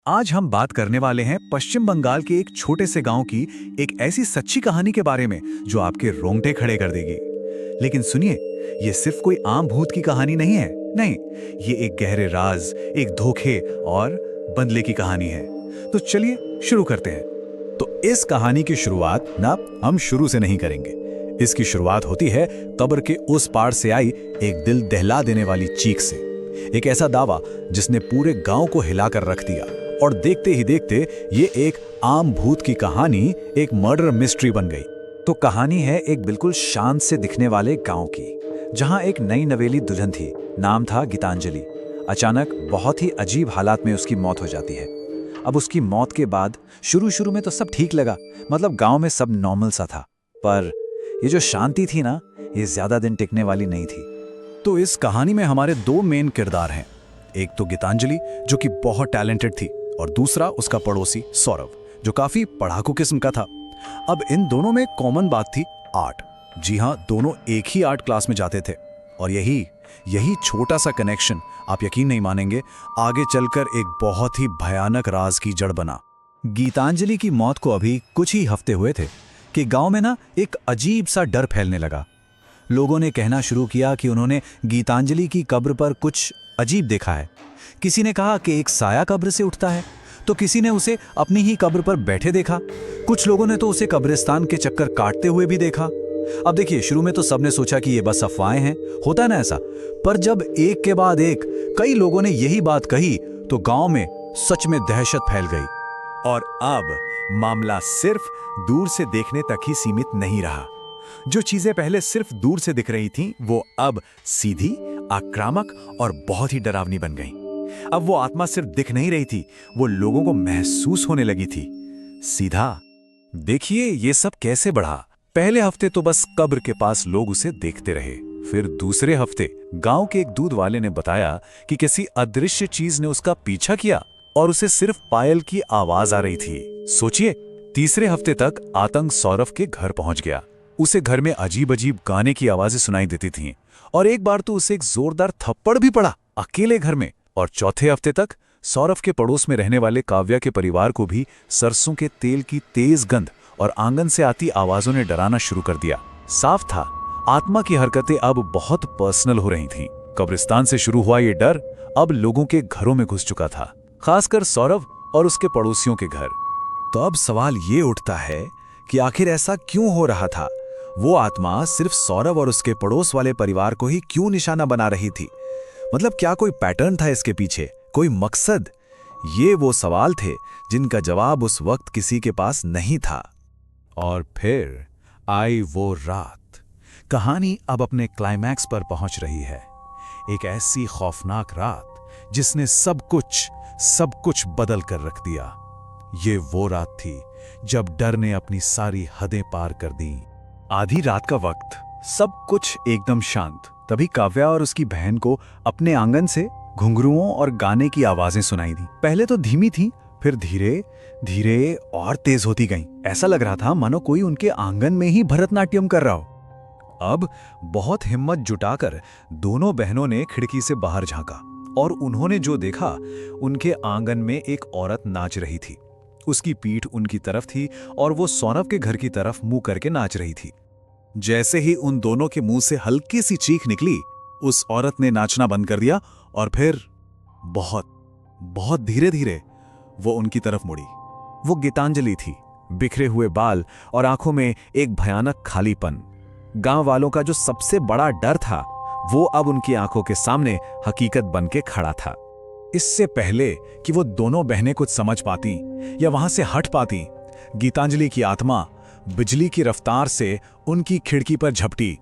आज हम बात करने वाले हैं पश्चिम बंगाल के एक छोटे से गांव की एक ऐसी सच्ची कहानी के बारे में जो आपके रोंगटे खड़े कर देगी। लेकिन सुनिए, ये सिर्फ कोई आम भूत की कहानी नहीं है। नहीं, ये एक गहरे राज, एक धोखे और बदले की कहानी है। तो चलिए शुरू करते हैं। तो इस कहानी की शुरुआत ना हम शुरू से नहीं करेंगे। इसकी शुरुआत होती है कब्र के उस पार से आई एक दिल दहला देने वाली चीख से। एक ऐसा दावा जिसने पूरे गांव को हिलाकर रख दिया और देखते ही देखते ये एक आम भूत की कहानी एक मर्डर मिस्ट्री बन गई। तो कहानी है एक बिल्कुल शांत से दिखने वाले गांव की, जहां एक नई नवेली दुल्हन थी। नाम था गीतांजलि। अचानक बहुत ही अजीब हालात में उसकी मौत हो जाती है। अब उसकी मौत के बाद शुरू में तो सब ठीक लगा, मतलब गांव में सब नॉर्मल सा था। पर ये जो शांति थी ना, ये ज्यादा दिन टिकने वाली नहीं थी। तो इस कहानी में हमारे दो मेन किरदार हैं। एक तो गीतांजलि, जो कि बहुत टैलेंटेड थी, और दूसरा उसका पड़ोसी सौरभ, जो काफी पढ़ाकू किस्म का था। अब इन दोनों में कॉमन बात थी आर्ट। जी हाँ, दोनों एक ही आर्ट क्लास में जाते थे। और यही छोटा सा कनेक्शन, आप यकीन नहीं मानेंगे, आगे चलकर एक बहुत ही भयानक राज की जड़ बना। गीतांजलि की मौत को अभी कुछ ही हफ्ते हुए थे कि गांव में ना एक अजीब सा डर फैलने लगा। लोगों ने कहना शुरू किया कि उन्होंने गीतांजलि की कब्र पर कुछ अजीब देखा है। किसी ने कहा कि एक साया कब्र से उठता है, तो किसी ने उसे अपनी ही कब्र पर बैठे देखा। कुछ लोगों ने तो उसे कब्रिस्तान के चक्कर काटते हुए भी देखा। अब देखिए, शुरू में तो सबने सोचा कि ये बस अफवाहें हैं, होता है ना ऐसा। पर जब एक के बाद एक कई लोगों ने यही बात कही, तो गांव में सच में दहशत फैल गई। और अब मामला सिर्फ दूर से देखने तक ही सीमित नहीं रहा। जो चीजें पहले सिर्फ दूर से दिख रही थीं, वो अब सीधी, आक्रामक और बहुत ही डरावनी बन गईं। अब वो आत्मा सिर्फ दिख नहीं रही थी, वो लोगों को महसूस होने लगी थी। सीधा देखिए ये सब कैसे बढ़ा। पहले हफ्ते तो बस कब्र के पास लोग उसे देखते रहे। फिर दूसरे हफ्ते गांव के एक दूध वाले ने बताया कि किसी अदृश्य चीज ने उसका पीछा किया और उसे सिर्फ पायल की आवाज आ रही थी। सोचिए, तीसरे हफ्ते तक आतंक सौरभ के घर पहुंच गया। उसे घर में अजीब अजीब गाने की आवाजें सुनाई देती थीं, और एक बार तो उसे एक जोरदार थप्पड़ भी पड़ा अकेले घर में। और चौथे हफ्ते तक सौरभ के पड़ोस में रहने वाले काव्या के परिवार को भी सरसों के तेल की तेज गंध और आंगन से आती आवाजों ने डराना शुरू कर दिया। साफ था, आत्मा की हरकतें अब बहुत पर्सनल हो रही थीं। कब्रिस्तान से शुरू हुआ ये डर अब लोगों के घरों में घुस चुका था, खासकर सौरभ और उसके पड़ोसियों के घर। तो अब सवाल ये उठता है कि आखिर ऐसा क्यों हो रहा था? वो आत्मा सिर्फ सौरभ और उसके पड़ोस वाले परिवार को ही क्यों निशाना बना रही थी? मतलब क्या कोई पैटर्न था इसके पीछे, कोई मकसद? ये वो सवाल थे जिनका जवाब उस वक्त किसी के पास नहीं था। और फिर आई वो रात। कहानी अब अपने क्लाइमैक्स पर पहुंच रही है। एक ऐसी खौफनाक रात जिसने सब कुछ बदल कर रख दिया। ये वो रात थी जब डर ने अपनी सारी हदें पार कर दी। आधी रात का वक्त, सब कुछ एकदम शांत। तभी काव्या और उसकी बहन को अपने आंगन से घुंघरुओं और गाने की आवाजें सुनाई दी। पहले तो धीमी थी, फिर धीरे धीरे और तेज होती गईं। ऐसा लग रहा था मानो कोई उनके आंगन में ही भरतनाट्यम कर रहा हो। अब बहुत हिम्मत जुटाकर दोनों बहनों ने खिड़की से बाहर झांका, और उन्होंने जो देखा, उनके आंगन में एक औरत नाच रही थी। उसकी पीठ उनकी तरफ थी और वो सौरभ के घर की तरफ मुंह करके नाच रही थी। जैसे ही उन दोनों के मुंह से हल्की सी चीख निकली, उस औरत ने नाचना बंद कर दिया और फिर बहुत धीरे धीरे वो उनकी तरफ मुड़ी। वो गीतांजलि थी, बिखरे हुए बाल और आंखों में एक भयानक खालीपन। गांव वालों का जो सबसे बड़ा डर था, वो अब उनकी आंखों के सामने हकीकत बन के खड़ा था। इससे पहले कि वो दोनों बहनें कुछ समझ पाती या वहां से हट पाती, गीतांजलि की आत्मा बिजली की रफ्तार से उनकी खिड़की पर झपटी।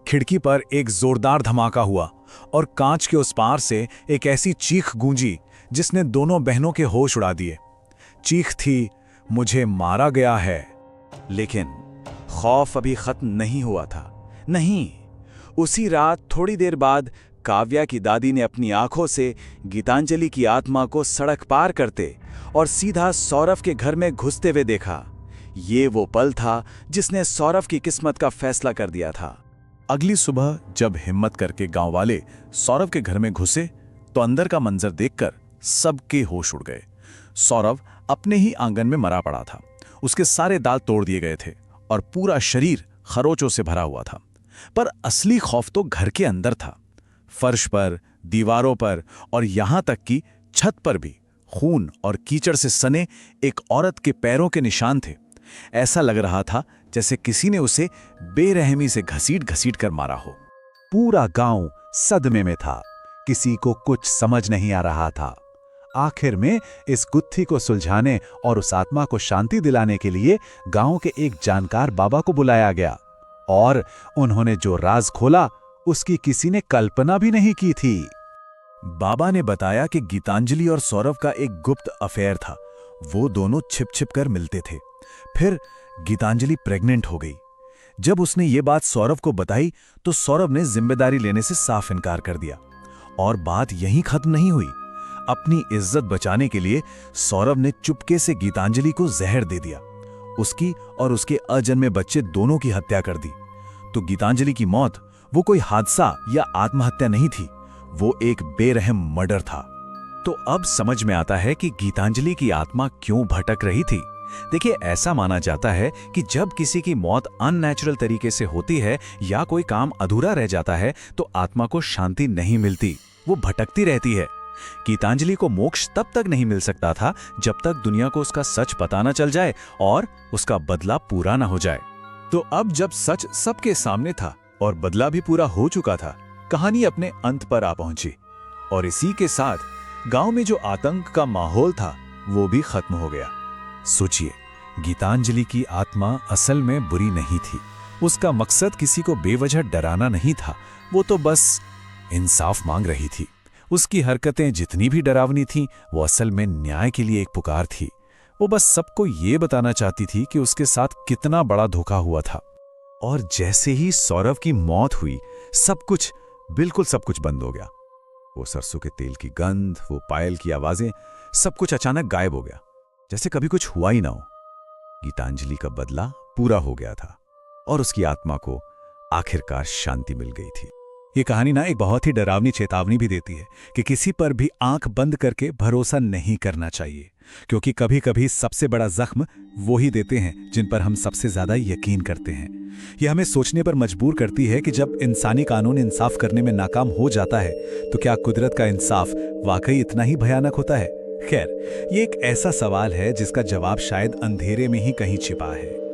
खिड़की पर एक जोरदार धमाका हुआ और कांच के उस पार से एक ऐसी चीख गूंजी जिसने दोनों बहनों के होश उड़ा दिए। चीख थी, मुझे मारा गया है। लेकिन खौफ अभी खत्म नहीं हुआ था। नहीं, उसी रात थोड़ी देर बाद काव्या की दादी ने अपनी आंखों से गीतांजलि की आत्मा को सड़क पार करते और सीधा सौरभ के घर में घुसते हुए देखा। ये वो पल था जिसने सौरभ की किस्मत का फैसला कर दिया था। अगली सुबह जब हिम्मत करके गांव वाले सौरभ के घर में घुसे, तो अंदर का मंजर देखकर सबके होश उड़ गए। सौरभ अपने ही आंगन में मरा पड़ा था। उसके सारे दांत तोड़ दिए गए थे और पूरा शरीर खरोचों से भरा हुआ था। पर असली खौफ तो घर के अंदर था। फर्श पर, दीवारों पर और यहां तक कि छत पर भी खून और कीचड़ से सने एक औरत के पैरों के निशान थे। ऐसा लग रहा था जैसे किसी ने उसे बेरहमी से घसीट-घसीट कर मारा हो। पूरा गांव सदमे में था। किसी को कुछ समझ नहीं आ रहा था। आखिर में इस गुत्थी को सुलझाने और उस आत्मा को शांति दिलाने के लिए गांव के एक जानकार बाबा को बुलाया गया और उन्होंने जो राज खोला उसकी किसी ने कल्पना भी नहीं की थी। बाबा ने बताया कि गीतांजलि और सौरभ का एक गुप्त अफेयर था। वो दोनों छिप-छिप कर मिलते थे। फिर गीतांजलि प्रेग्नेंट हो गई। जब उसने ये बात सौरभ को बताई तो सौरभ ने जिम्मेदारी लेने से साफ इनकार कर दिया। और बात यहीं खत्म नहीं हुई। अपनी इज्जत बचाने के लिए सौरभ ने चुपके से गीतांजलि को जहर दे दिया। उसकी और उसके अजन्मे बच्चे दोनों की हत्या कर दी। तो गीतांजलि की मौत वो कोई हादसा या आत्महत्या नहीं थी, वो एक बेरहम मर्डर था। तो अब समझ में आता है कि गीतांजलि की आत्मा क्यों भटक रही थी। देखिए, ऐसा माना जाता है कि जब किसी की मौत अननेचुरल तरीके से होती है या कोई काम अधूरा रह जाता है तो आत्मा को शांति नहीं मिलती, वो भटकती रहती है। गीतांजलि को मोक्ष तब तक नहीं मिल सकता था जब तक दुनिया को उसका सच पता न चल जाए और उसका बदला पूरा न हो जाए। तो अब जब सच सबके सामने था और बदला भी पूरा हो चुका था, कहानी अपने अंत पर आ पहुंची। और इसी के साथ गांव में जो आतंक का माहौल था वो भी खत्म हो गया। सोचिए, गीतांजलि की आत्मा असल में बुरी नहीं थी। उसका मकसद किसी को बेवजह डराना नहीं था, वो तो बस इंसाफ मांग रही थी। उसकी हरकतें जितनी भी डरावनी थीं, वो असल में न्याय के लिए एक पुकार थी। वो बस सबको ये बताना चाहती थी कि उसके साथ कितना बड़ा धोखा हुआ था। और जैसे ही सौरभ की मौत हुई, बिल्कुल सब कुछ बंद हो गया। वो सरसों के तेल की गंध, वो पायल की आवाजें, सब कुछ अचानक गायब हो गया, जैसे कभी कुछ हुआ ही ना हो। गीतांजलि का बदला पूरा हो गया था और उसकी आत्मा को आखिरकार शांति मिल गई थी। ये कहानी ना एक बहुत ही डरावनी चेतावनी भी देती है कि किसी पर भी आंख बंद करके भरोसा नहीं करना चाहिए, क्योंकि कभी कभी सबसे बड़ा जख्म वो ही देते हैं जिन पर हम सबसे ज्यादा यकीन करते हैं। यह हमें सोचने पर मजबूर करती है कि जब इंसानी कानून इंसाफ करने में नाकाम हो जाता है तो क्या कुदरत का इंसाफ वाकई इतना ही भयानक होता है? खैर, ये एक ऐसा सवाल है जिसका जवाब शायद अंधेरे में ही कहीं छिपा है।